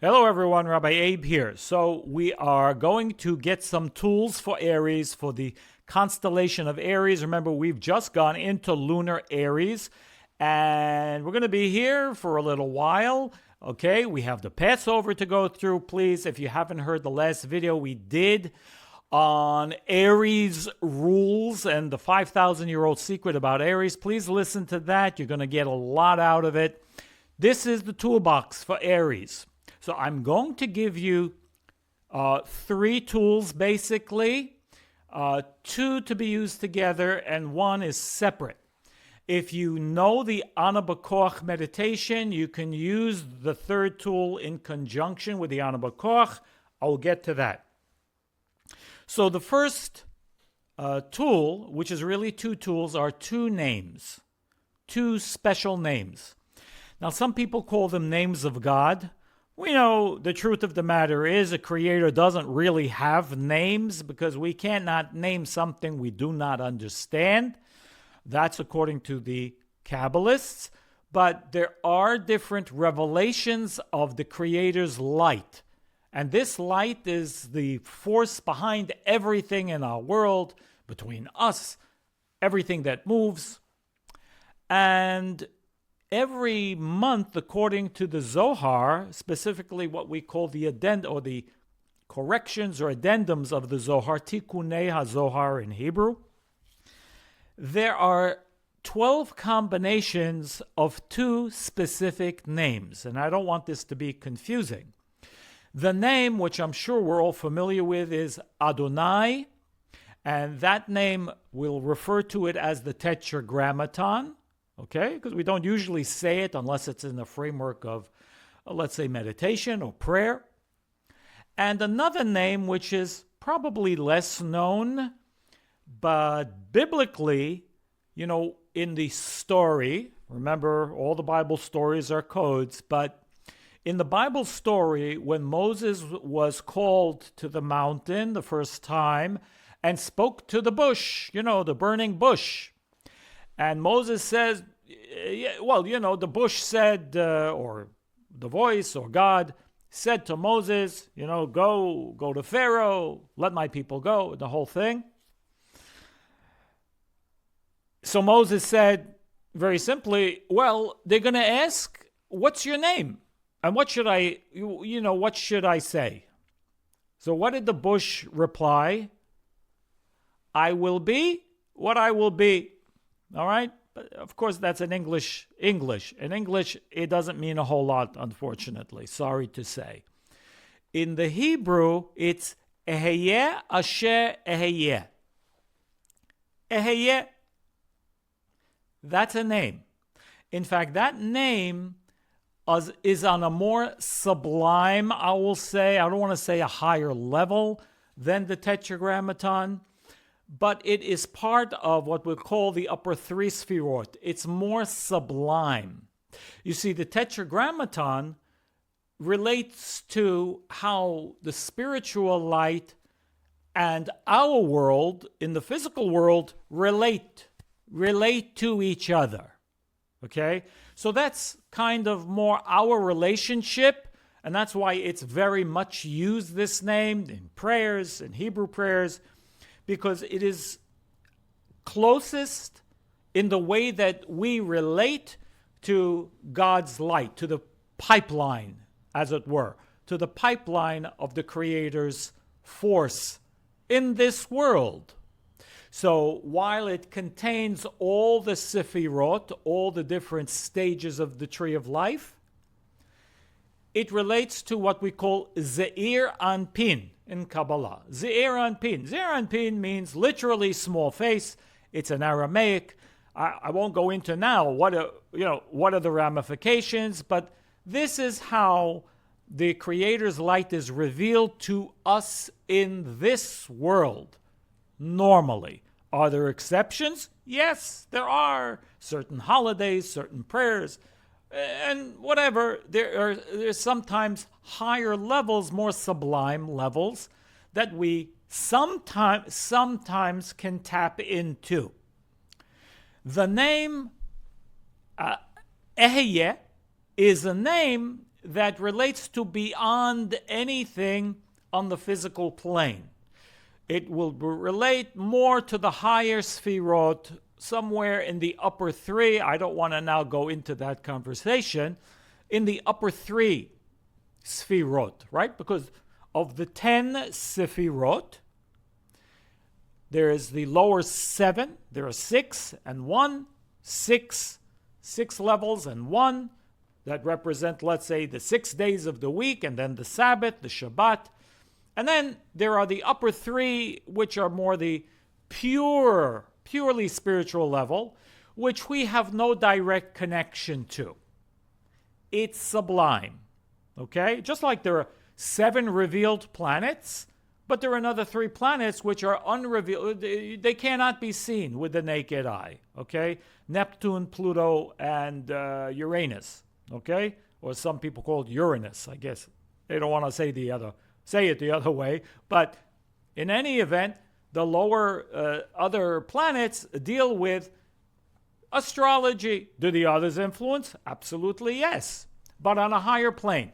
Hello everyone, Rabbi Abe here. So we are going to get some tools for Aries, for the constellation of Aries. Remember, we've just gone into lunar Aries, and we're going to be here for a little while. Okay, we have the Passover to go through. Please, if you haven't heard the last video we did on Aries rules and the 5,000-year-old secret about Aries, please listen to that. You're going to get a lot out of it. This is the toolbox for Aries. So I'm going to give you three tools, basically, two to be used together, and one is separate. If you know the Ana B'Koach meditation, you can use the third tool in conjunction with the Ana B'Koach. I will get to that. So the first tool, which is really two tools, are two names, two special names. Now, some people call them names of God. We know the truth of the matter is a creator doesn't really have names because we cannot name something we do not understand. That's according to the Kabbalists. But there are different revelations of the creator's light. And this light is the force behind everything in our world, between us, everything that moves. And every month, according to the Zohar, specifically what we call the or the corrections or addendums of the Zohar, Tikunei HaZohar in Hebrew, there are 12 combinations of two specific names. And I don't want this to be confusing. The name, which I'm sure we're all familiar with, is Adonai. And that name, we'll refer to it as the Tetragrammaton. Okay, because we don't usually say it unless it's in the framework of, let's say, meditation or prayer. And another name, which is probably less known, but biblically, in the story, remember, all the Bible stories are codes, but in the Bible story, when Moses was called to the mountain the first time and spoke to the bush, the burning bush, and Moses says, the bush said, or the voice or God said to Moses, go to Pharaoh, let my people go, the whole thing. So Moses said, very simply, well, they're going to ask, what's your name? And what should I say? So what did the bush reply? I will be what I will be. All right? But of course, that's in English. In English, it doesn't mean a whole lot, unfortunately. Sorry to say. In the Hebrew, it's EHYH asher EHYH. EHYH. That's a name. In fact, that name is on a more sublime, I will say, I don't want to say a higher level than the Tetragrammaton, but it is part of what we call the upper three sphirot. It's more sublime. You see, the Tetragrammaton relates to how the spiritual light and our world, in the physical world, relate to each other. Okay? So that's kind of more our relationship, and that's why it's very much used, this name, in prayers, in Hebrew prayers, because it is closest in the way that we relate to God's light, to the pipeline, as it were, to the pipeline of the Creator's force in this world. So while it contains all the sefirot, all the different stages of the tree of life, it relates to what we call Zeir Anpin in Kabbalah. Zeir Anpin. Zeir Anpin means literally small face. It's an Aramaic. I won't go into now what are the ramifications, but this is how the Creator's light is revealed to us in this world. Normally. Are there exceptions? Yes, there are. Certain holidays, certain prayers, and whatever. There's sometimes higher levels, more sublime levels that we sometimes can tap into. The name EHYH is a name that relates to beyond anything on the physical plane. It will relate more to the higher sphirot, somewhere in the upper three. I don't want to now go into that conversation. In the upper three sphirot, right? Because of the 10 sphirot, there is the lower 7. There are 6 and 1. 6 levels and 1 that represent, let's say, the 6 days of the week, and then the Sabbath, the Shabbat. And then there are the upper 3, which are more the purely spiritual level, which we have no direct connection to. It's sublime, okay? Just like there are 7 revealed planets, but there are another 3 planets which are unrevealed. They cannot be seen with the naked eye, okay? Neptune, Pluto, and Uranus, okay? Or some people call it Uranus, I guess. They don't want to say it the other way. But in any event, the lower other planets deal with astrology. Do the others influence? Absolutely yes, but on a higher plane.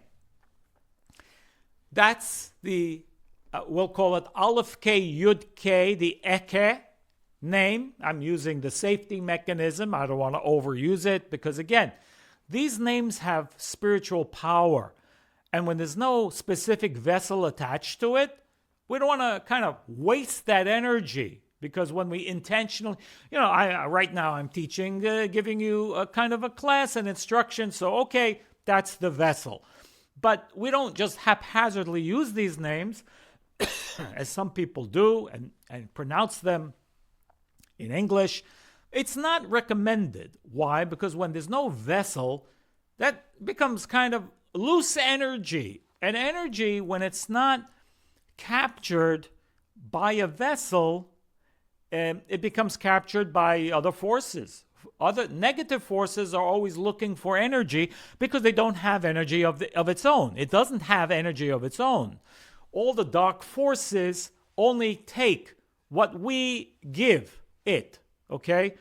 That's the, we'll call it Aleph K Yud K, the EHYH name. I'm using the safety mechanism. I don't want to overuse it because, again, these names have spiritual power. And when there's no specific vessel attached to it, we don't want to kind of waste that energy. Because when we intentionally, right now I'm teaching, giving you a kind of a class and instruction. So, okay, that's the vessel. But we don't just haphazardly use these names, as some people do, and pronounce them in English. It's not recommended. Why? Because when there's no vessel, that becomes kind of loose energy. And energy, when it's not captured by a vessel, it becomes captured by other forces. Other negative forces are always looking for energy because they don't have energy of its own. It doesn't have energy of its own. All the dark forces only take what we give it, okay?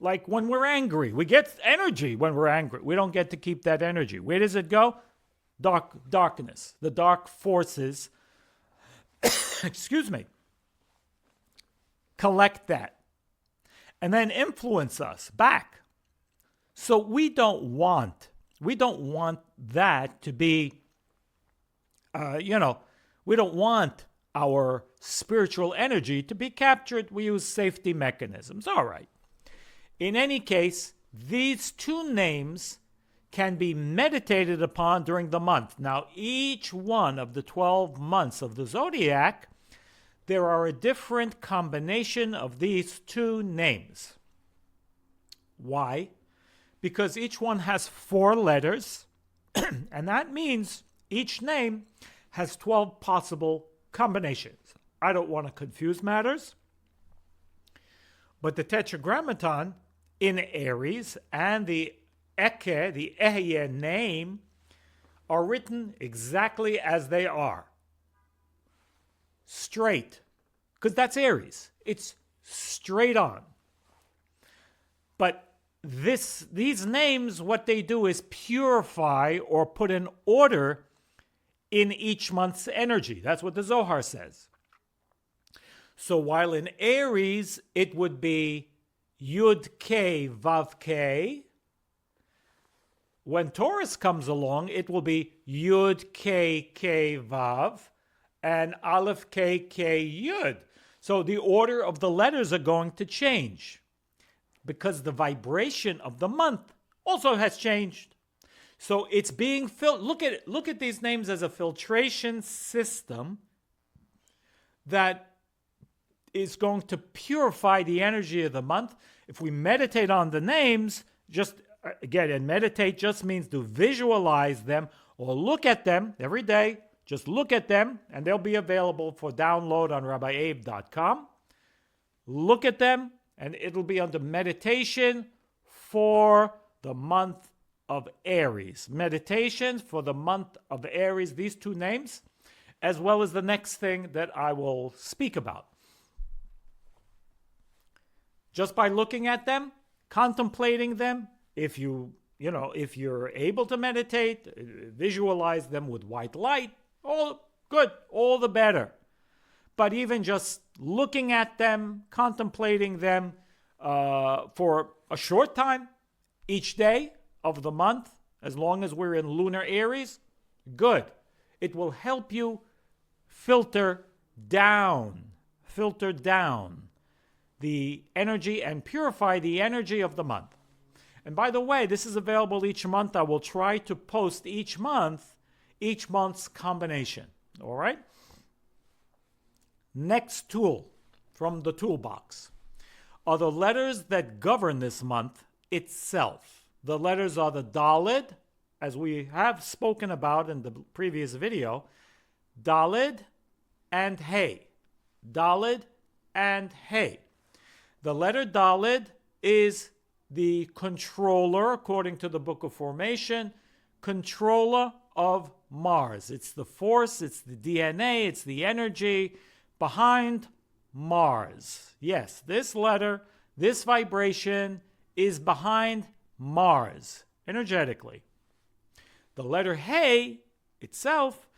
Like when we're angry, we get energy when we're angry. We don't get to keep that energy. Where does it go? Darkness. The dark forces, excuse me, collect that and then influence us back. So we don't want that to be, we don't want our spiritual energy to be captured. We use safety mechanisms. All right. In any case, these 2 names can be meditated upon during the month. Now, each one of the 12 months of the zodiac, there are a different combination of these 2 names. Why? Because each one has 4 letters, and that means each name has 12 possible combinations. I don't want to confuse matters, but the Tetragrammaton in Aries and the EHYH name, are written exactly as they are. Straight. Because that's Aries. It's straight on. But these names, what they do is purify or put an order in each month's energy. That's what the Zohar says. So while in Aries, it would be Yud K Vav K, when Taurus comes along, it will be Yud K K Vav and Aleph K K Yud. So the order of the letters are going to change because the vibration of the month also has changed. So it's being filled. Look at these names as a filtration system that is going to purify the energy of the month. If we meditate on the names, and meditate just means to visualize them or look at them every day. Just look at them, and they'll be available for download on rabbieabe.com. Look at them, and it'll be under meditation for the month of Aries. Meditation for the month of Aries, these 2 names, as well as the next thing that I will speak about. Just by looking at them, contemplating them, if you if you're able to meditate, visualize them with white light, all good, all the better. But even just looking at them, contemplating them for a short time each day of the month, as long as we're in lunar Aries, good. It will help you filter down the energy and purify the energy of the month. And by the way, this is available each month. I will try to post each month's combination. All right? Next tool from the toolbox are the letters that govern this month itself. The letters are the Daled, as we have spoken about in the previous video, Daled and Hey. Daled and Hey. The letter Daled is the controller, according to the Book of Formation, controller of Mars. It's the force, it's the DNA, it's the energy behind Mars. Yes, this letter, this vibration is behind Mars energetically. The letter Hey itself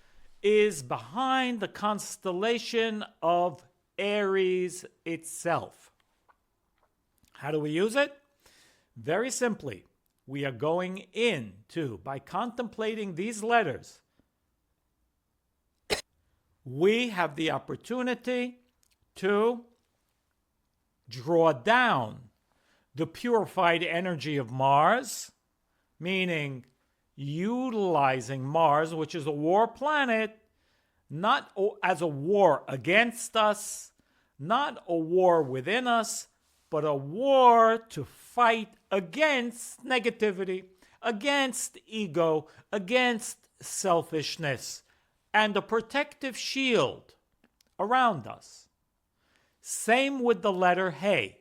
is behind the constellation of Aries itself. How do we use it? Very simply, we are going into, by contemplating these letters, we have the opportunity to draw down the purified energy of Mars, meaning utilizing Mars, which is a war planet, not as a war against us, not a war within us, but a war to fight against negativity, against ego, against selfishness, and a protective shield around us. Same with the letter Hey.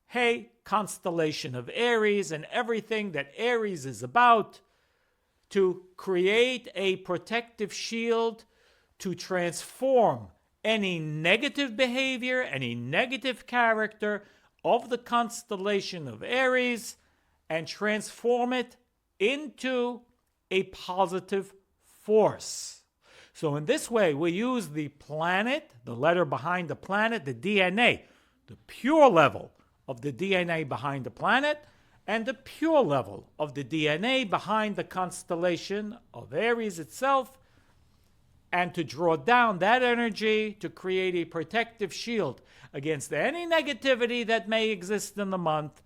Hey, constellation of Aries and everything that Aries is about, to create a protective shield to transform any negative behavior, any negative character of the constellation of Aries and transform it into a positive force. So in this way, we use the planet, the letter behind the planet, the DNA, the pure level of the DNA behind the planet, and the pure level of the DNA behind the constellation of Aries itself, and to draw down that energy to create a protective shield against any negativity that may exist in the month,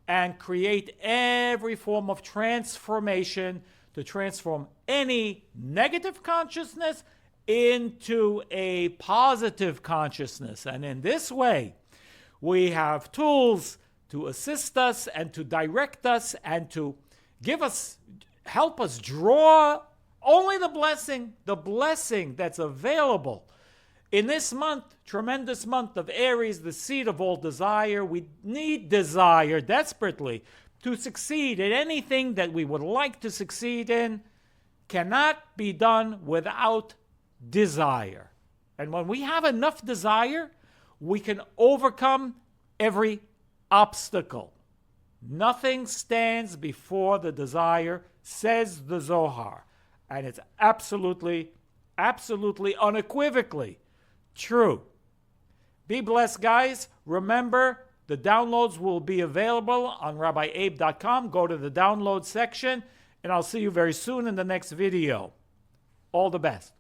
and create every form of transformation to transform any negative consciousness into a positive consciousness. And in this way, we have tools to assist us and to direct us and to help us draw only the blessing that's available in this month, tremendous month of Aries, the seed of all desire. We need desire desperately to succeed in anything that we would like to succeed in. Cannot be done without desire. And when we have enough desire, we can overcome every obstacle. Nothing stands before the desire, says the Zohar. And it's absolutely, unequivocally true. Be blessed, guys. Remember, the downloads will be available on RabbiAbe.com. Go to the download section, and I'll see you very soon in the next video. All the best.